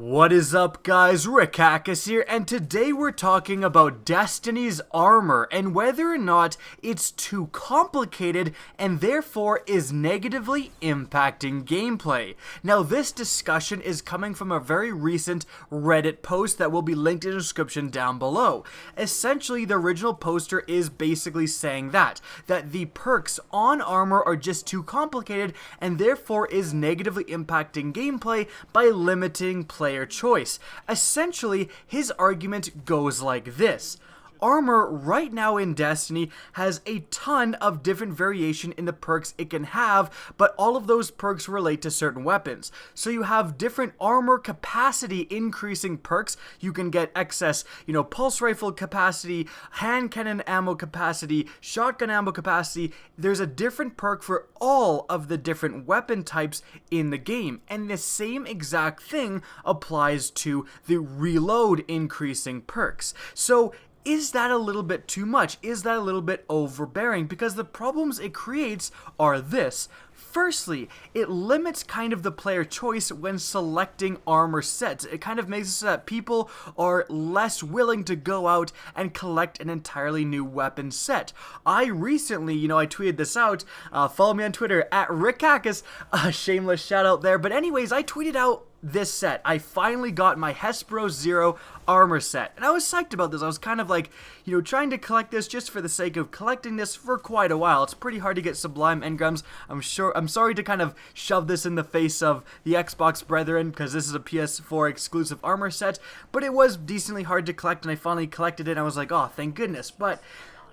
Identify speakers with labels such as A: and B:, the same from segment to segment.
A: What is up, guys? Rickackis here, and today we're talking about Destiny's armor and whether or not it's too complicated and therefore is negatively impacting gameplay. Now, this discussion is coming from a very recent Reddit post that will be linked in the description down below. Essentially, the original poster is basically saying that the perks on armor are just too complicated and therefore is negatively impacting gameplay by limiting player choice. Essentially, his argument goes like this. Armor right now in Destiny has a ton of different variation in the perks it can have, but all of those perks relate to certain weapons. So you have different armor capacity increasing perks. You can get excess, pulse rifle capacity, hand cannon ammo capacity, shotgun ammo capacity. There's a different perk for all of the different weapon types in the game, and the same exact thing applies to the reload increasing perks. So is that a little bit too much? Is that a little bit overbearing? Because the problems it creates are this. Firstly, it limits kind of the player choice when selecting armor sets. It kind of makes it so that people are less willing to go out and collect an entirely new weapon set. I recently, I tweeted this out. Follow me on Twitter at Rickackis. Shameless shout out there. But anyways, I tweeted out this set. I finally got my Hespero Zero armor set, and I was psyched about this. I was kind of like, trying to collect this just for the sake of collecting this for quite a while. It's pretty hard to get Sublime Engrams. I'm sorry to kind of shove this in the face of the Xbox brethren, because this is a PS4 exclusive armor set, but it was decently hard to collect, and I finally collected it, and I was like, oh, thank goodness. But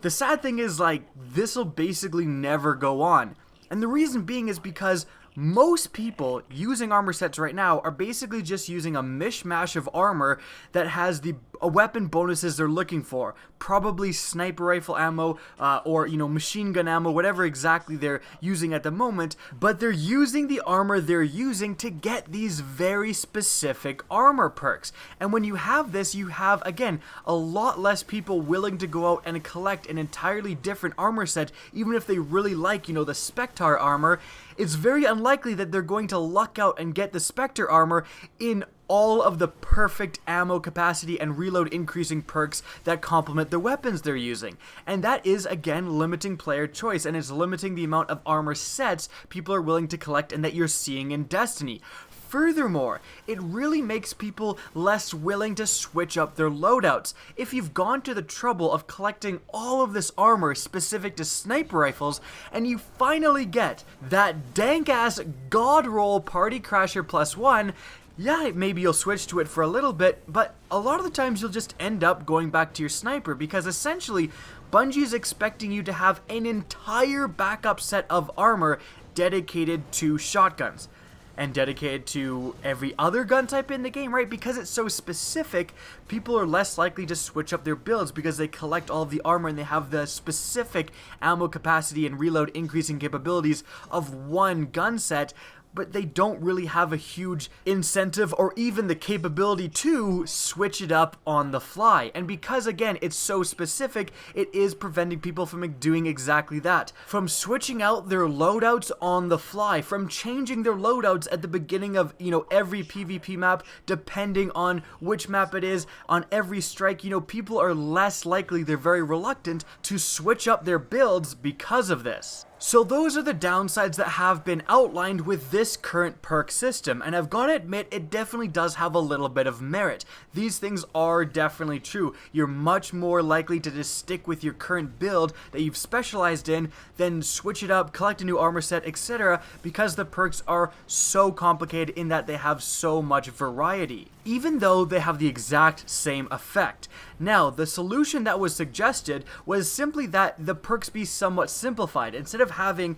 A: the sad thing is, this will basically never go on. And the reason being is because most people using armor sets right now are basically just using a mishmash of armor that has the weapon bonuses they're looking for. Probably sniper rifle ammo or, machine gun ammo, whatever exactly they're using at the moment. But they're using the armor they're using to get these very specific armor perks. And when you have this, you have, again, a lot less people willing to go out and collect an entirely different armor set, even if they really like, the Spectre armor. It's very unlikely that they're going to luck out and get the Spectre armor in all of the perfect ammo capacity and reload increasing perks that complement the weapons they're using. And that is, again, limiting player choice, and it's limiting the amount of armor sets people are willing to collect and that you're seeing in Destiny. Furthermore, it really makes people less willing to switch up their loadouts. If you've gone to the trouble of collecting all of this armor specific to sniper rifles, and you finally get that dank-ass God Roll Party Crasher +1, yeah, maybe you'll switch to it for a little bit, but a lot of the times you'll just end up going back to your sniper, because essentially Bungie is expecting you to have an entire backup set of armor dedicated to shotguns and dedicated to every other gun type in the game, right? Because it's so specific, people are less likely to switch up their builds because they collect all of the armor and they have the specific ammo capacity and reload increasing capabilities of one gun set, but they don't really have a huge incentive or even the capability to switch it up on the fly. And because, again, it's so specific, it is preventing people from doing exactly that. From switching out their loadouts on the fly, from changing their loadouts at the beginning of, every PvP map, depending on which map it is, on every strike, people are less likely, they're very reluctant to switch up their builds because of this. So those are the downsides that have been outlined with this current perk system, and I've got to admit, it definitely does have a little bit of merit. These things are definitely true. You're much more likely to just stick with your current build that you've specialized in than switch it up, collect a new armor set, etc., because the perks are so complicated in that they have so much variety, even though they have the exact same effect. Now, the solution that was suggested was simply that the perks be somewhat simplified. Instead of having,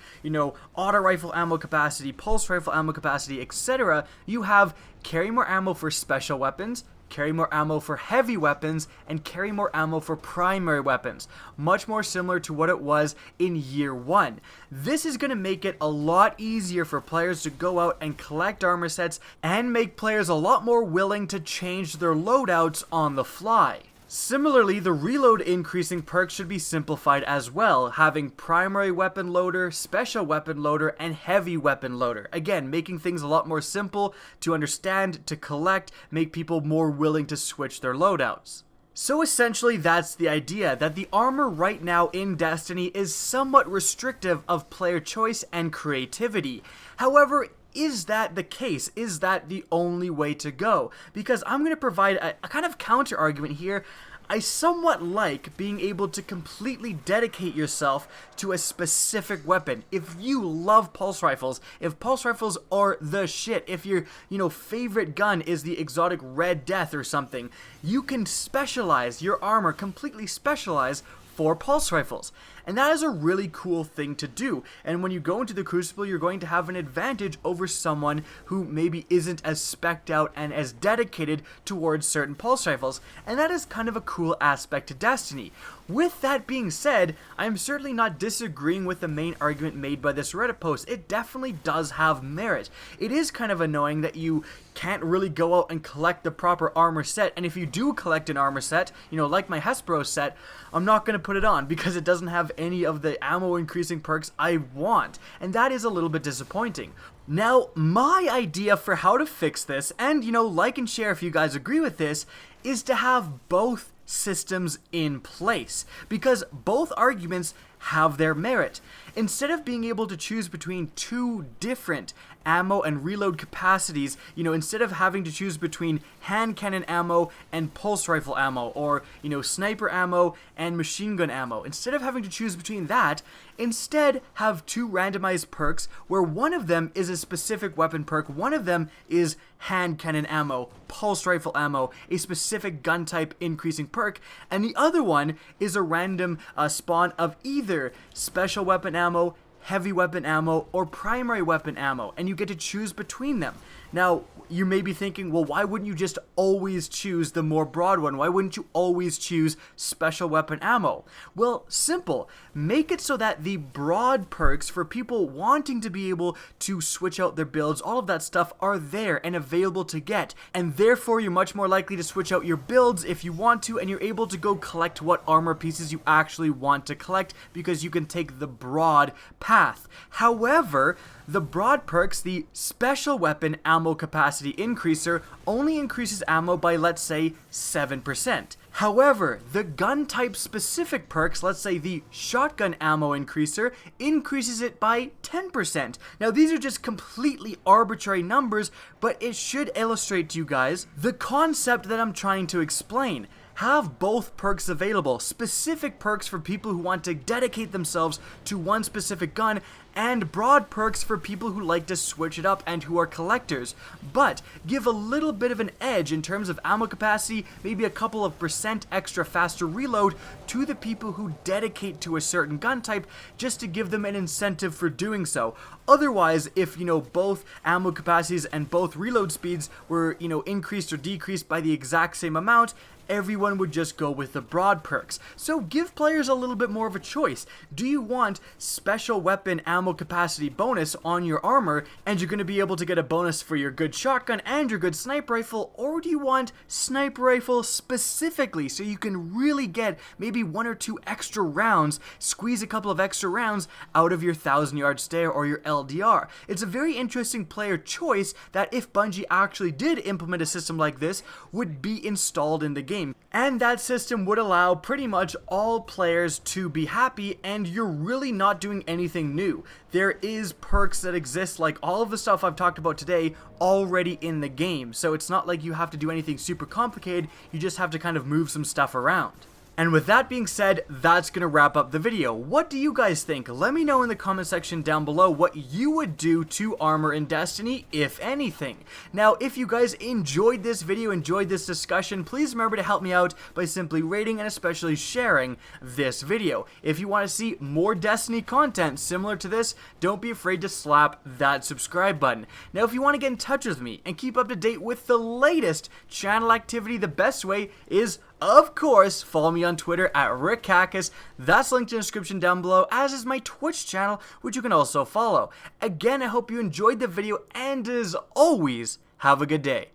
A: auto rifle ammo capacity, pulse rifle ammo capacity, etc., you have carry more ammo for special weapons, carry more ammo for heavy weapons, and carry more ammo for primary weapons. Much more similar to what it was in Year 1. This is going to make it a lot easier for players to go out and collect armor sets and make players a lot more willing to change their loadouts on the fly. Similarly, the reload increasing perk should be simplified as well, having primary weapon loader, special weapon loader, and heavy weapon loader. Again, making things a lot more simple to understand, to collect, make people more willing to switch their loadouts. So essentially that's the idea, that the armor right now in Destiny is somewhat restrictive of player choice and creativity. However, is that the case? Is that the only way to go? Because I'm going to provide a kind of counter argument here. I somewhat like being able to completely dedicate yourself to a specific weapon. If you love pulse rifles, if pulse rifles are the shit, if your, favorite gun is the exotic Red Death or something, you can specialize your armor, completely specialize for pulse rifles. And that is a really cool thing to do. And when you go into the Crucible, you're going to have an advantage over someone who maybe isn't as specced out and as dedicated towards certain pulse rifles. And that is kind of a cool aspect to Destiny. With that being said, I'm certainly not disagreeing with the main argument made by this Reddit post. It definitely does have merit. It is kind of annoying that you can't really go out and collect the proper armor set, and if you do collect an armor set, like my Hespero set, I'm not going to put it on because it doesn't have any of the ammo increasing perks I want, and that is a little bit disappointing. Now, my idea for how to fix this, and like and share if you guys agree with this, is to have both systems in place, because both arguments have their merit. Instead of being able to choose between two different ammo and reload capacities, instead of having to choose between hand cannon ammo and pulse rifle ammo, or, sniper ammo and machine gun ammo, instead of having to choose between that, instead have two randomized perks where one of them is a specific weapon perk, one of them is hand cannon ammo, pulse rifle ammo, a specific gun type increasing perk, and the other one is a random spawn of either special weapon ammo, heavy weapon ammo, or primary weapon ammo, and you get to choose between them. Now, you may be thinking, well, why wouldn't you just always choose the more broad one? Why wouldn't you always choose special weapon ammo? Well, simple. Make it so that the broad perks for people wanting to be able to switch out their builds, all of that stuff are there and available to get. And therefore, you're much more likely to switch out your builds if you want to, and you're able to go collect what armor pieces you actually want to collect because you can take the broad path. However, the broad perks, the special weapon ammo capacity increaser, only increases ammo by, let's say, 7%. However, the gun type specific perks, let's say the shotgun ammo increaser, increases it by 10%. Now, these are just completely arbitrary numbers, but it should illustrate to you guys the concept that I'm trying to explain. Have both perks available, specific perks for people who want to dedicate themselves to one specific gun, and broad perks for people who like to switch it up and who are collectors, but give a little bit of an edge in terms of ammo capacity, maybe a couple of % extra faster reload to the people who dedicate to a certain gun type, just to give them an incentive for doing so. Otherwise, if, both ammo capacities and both reload speeds were, increased or decreased by the exact same amount, everyone would just go with the broad perks. So give players a little bit more of a choice. Do you want special weapon ammo capacity bonus on your armor, and you're going to be able to get a bonus for your good shotgun and your good sniper rifle, or do you want sniper rifle specifically so you can really get maybe 1 or 2 extra rounds, squeeze a couple of extra rounds out of your 1,000-yard stare or your LDR? It's a very interesting player choice that, if Bungie actually did implement a system like this, would be installed in the game. And that system would allow pretty much all players to be happy, and you're really not doing anything new. There is perks that exist, like all of the stuff I've talked about today, already in the game. So it's not like you have to do anything super complicated, you just have to kind of move some stuff around. And with that being said, that's going to wrap up the video. What do you guys think? Let me know in the comment section down below what you would do to armor in Destiny, if anything. Now, if you guys enjoyed this video, enjoyed this discussion, please remember to help me out by simply rating and especially sharing this video. If you want to see more Destiny content similar to this, don't be afraid to slap that subscribe button. Now, if you want to get in touch with me and keep up to date with the latest channel activity, the best way is, of course, follow me on Twitter at RickHackis. That's linked in the description down below, as is my Twitch channel, which you can also follow. Again, I hope you enjoyed the video, and as always, have a good day.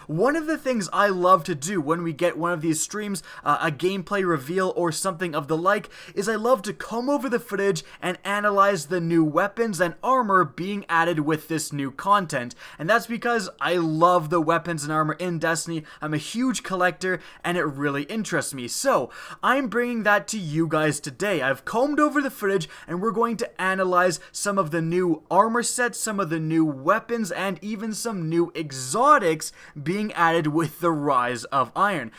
A: One of the things I love to do when we get one of these streams, a gameplay reveal or something of the like, is I love to comb over the footage and analyze the new weapons and armor being added with this new content. And that's because I love the weapons and armor in Destiny. I'm a huge collector and it really interests me. So I'm bringing that to you guys today. I've combed over the footage and we're going to analyze some of the new armor sets, some of the new weapons, and even some new exotics being added with the Rise of Iron.